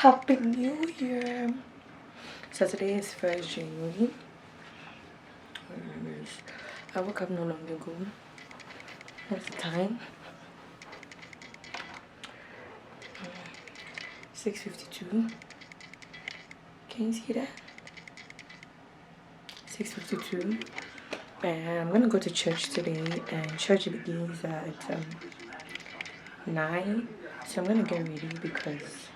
Happy New Year. So today is 1st January. I woke up no long ago. What's the time? 6:52. Can you see that? 6:52. And I'm gonna go to church today, and church begins at 9. So I'm gonna get ready because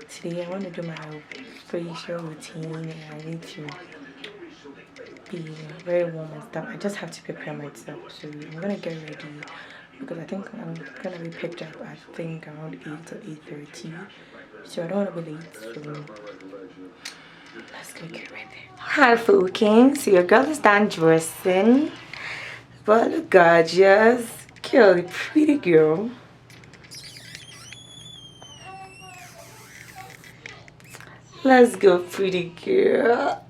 today I want to do my facial routine and I need to be very warm and stuff. I just have to prepare myself. So I'm gonna get ready because I think I'm gonna be picked up I think around 8 or 8:30. So I don't want to be late. So let's go get ready. Hi folkens, so your girl is done dressing. Well, look gorgeous. Girl, pretty girl. Let's go, pretty girl.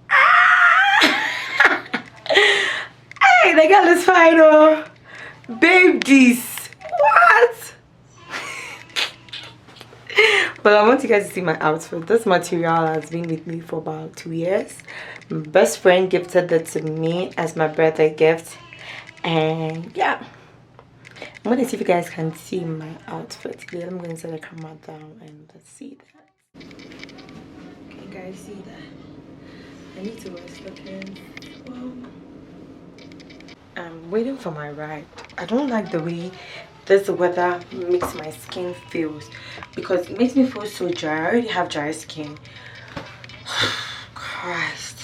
Hey, the girl is fine, oh. Babies. What? But I want you guys to see my outfit. This material has been with me for about 2 years. My best friend gifted it to me as my birthday gift. And yeah. I'm going to see if you guys can see my outfit. Yeah, I'm going to set the camera down and let's see that. Can you guys see that? I need to wear slippers. I'm waiting for my ride. I don't like the way this weather makes my skin feels because it makes me feel so dry. I already have dry skin. Christ.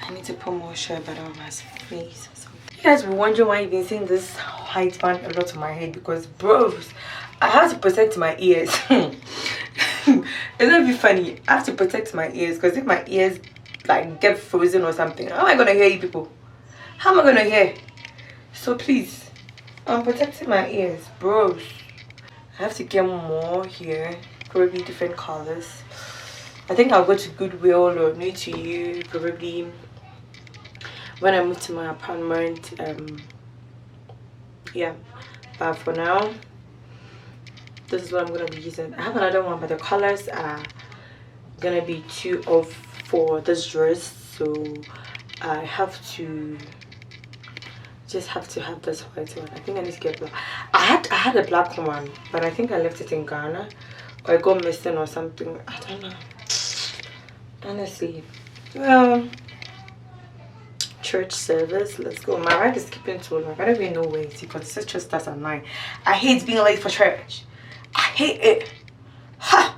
I need to put more shea butter on my face or something. You guys will wonder why I've been seeing this white band a lot on my head because bros, I have to protect my ears. It's not be funny. I have to protect my ears because if my ears like get frozen or something, how am I gonna hear you people? How am I gonna hear? So please, I'm protecting my ears, bros. I have to get more here, probably different colors. I think I'll go to Goodwill or New to You probably when I move to my apartment. Yeah, but for now, this is what I'm gonna be using. I have another one, but the colors are gonna be too off for this dress, so I have to have this white one. I think I need to get black. I had a black one, but I think I left it in Ghana or I got missing or something. I don't know, honestly. Well, church service, let's go. My ride is keeping too long. I don't even know where it is because the church starts at 9. I hate being late for church. I hate it. Ha!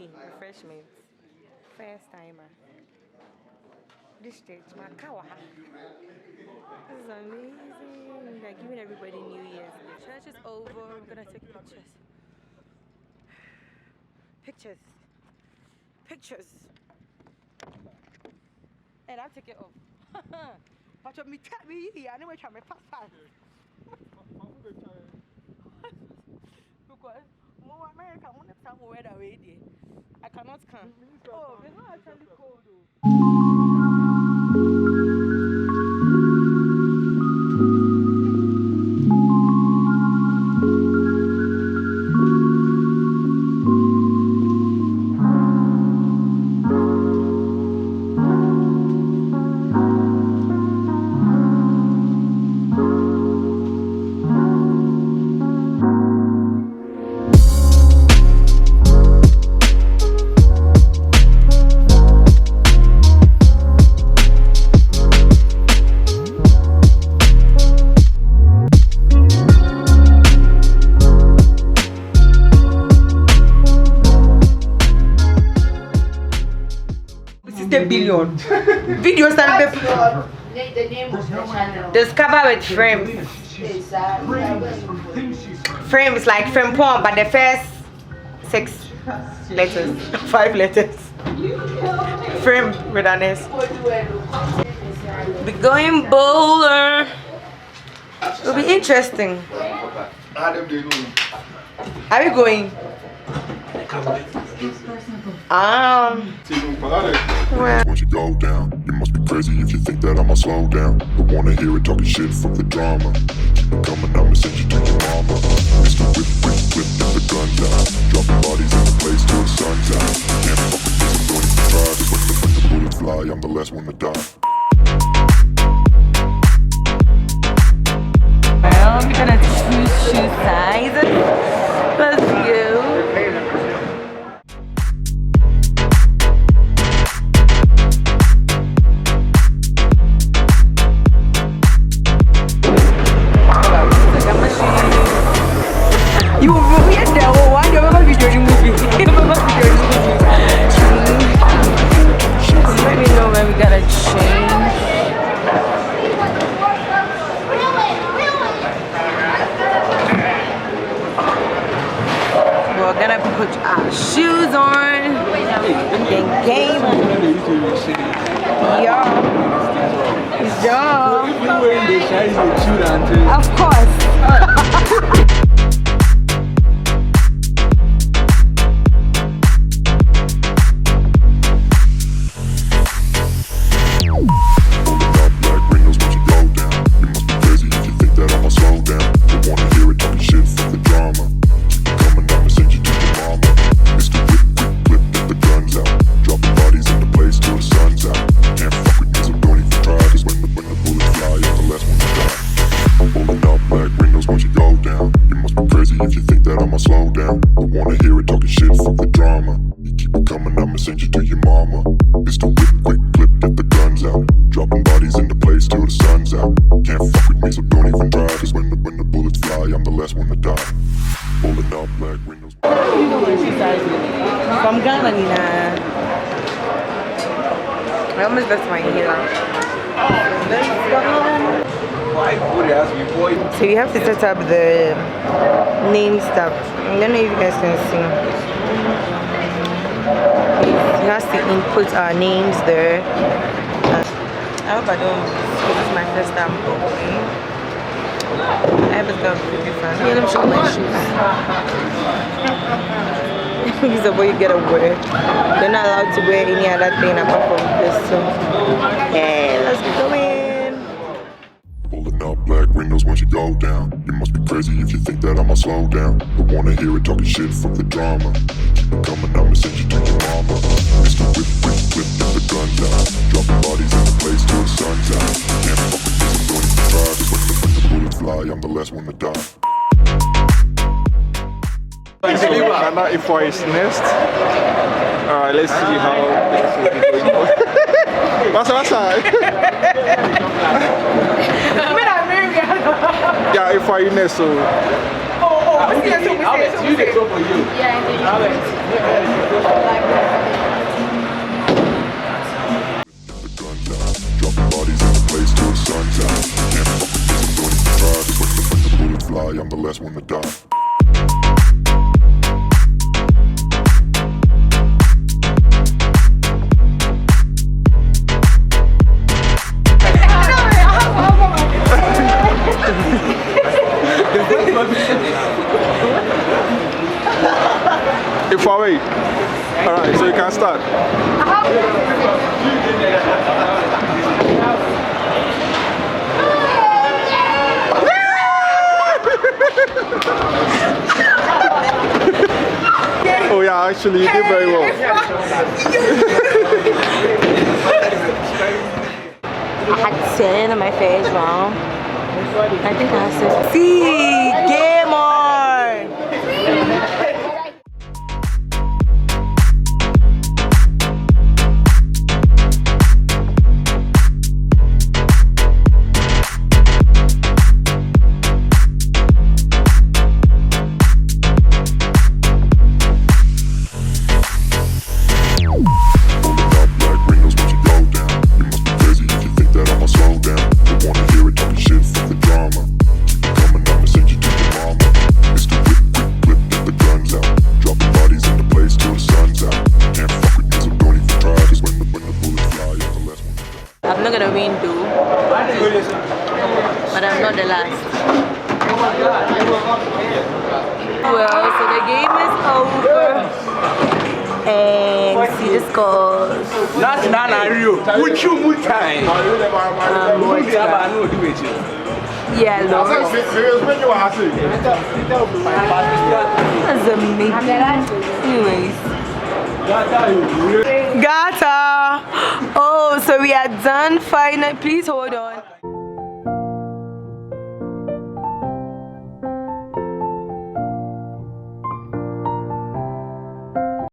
caffeine, refreshment. First timer. This church, my kawaha. This is amazing. They're giving everybody New Year's. The church is over. We're gonna take pictures. Pictures. Pictures. And I'll take it off. But me tap me here. I know where I'm pass. Because more America, I'm not some weather already. I cannot come. Oh, it's not actually cold though. Billion videos and the name of the channel. Discover with frames. Frames like frame porn, but the first 6 letters, 5 letters. Frame with an S. We're going bowler. It'll be interesting. Are we going? Well. Once you go down, you must be crazy if you think that I'ma slow down. Don't wanna hear it talking shit, fuck the drama. Keep it coming, I'ma send you to your mama. Mr. Whip, get the guns out. Dropping bodies in the place till the sun's out. Can't fuck with this, I'm going to try. Just when the bullets fly, I'm the last one to die. Well, we're gonna choose shoe size. Let's go. Let me know when we gotta change. We're gonna put our shoes on. Then game. Yeah. Of course. From Ghana, Nina. I almost left my hair. So you have to set up the name stuff. I don't know if you guys can see. You have to input our names there. I hope I don't. This is my first time opening. I have a pretty fun. Yeah, let me show my shoes. These are what you get to wear. You're not allowed to wear any other thing apart from this. So, yeah, let's go in. Pulling up black windows once you go down. You must be crazy if you think that I'ma slow down. Don't wanna hear it talking shit, fuck the drama. Keep it coming, I'ma send you to your mama. Mr. Whip, get the guns out. Dropping bodies in the place till the sun's out. Can't fuck with this, I'm going to try. Just when the bullets fly, I'm the last one to die. Ghana for his nest. Let's see how things will be going on. What's yeah, if I nest, so. You the for you. Yeah, For wait. Alright, so you can start. Oh yeah, actually you did very well. I had 10 on my face round. I think I said, see, game on! I'm not gonna win though, but I'm not the last. Well, so the game is over, and see the scores. That's not Rio. Would you move time? Yellow. That's amazing. Anyways. Gata! Oh, so we are done finally. Please hold on.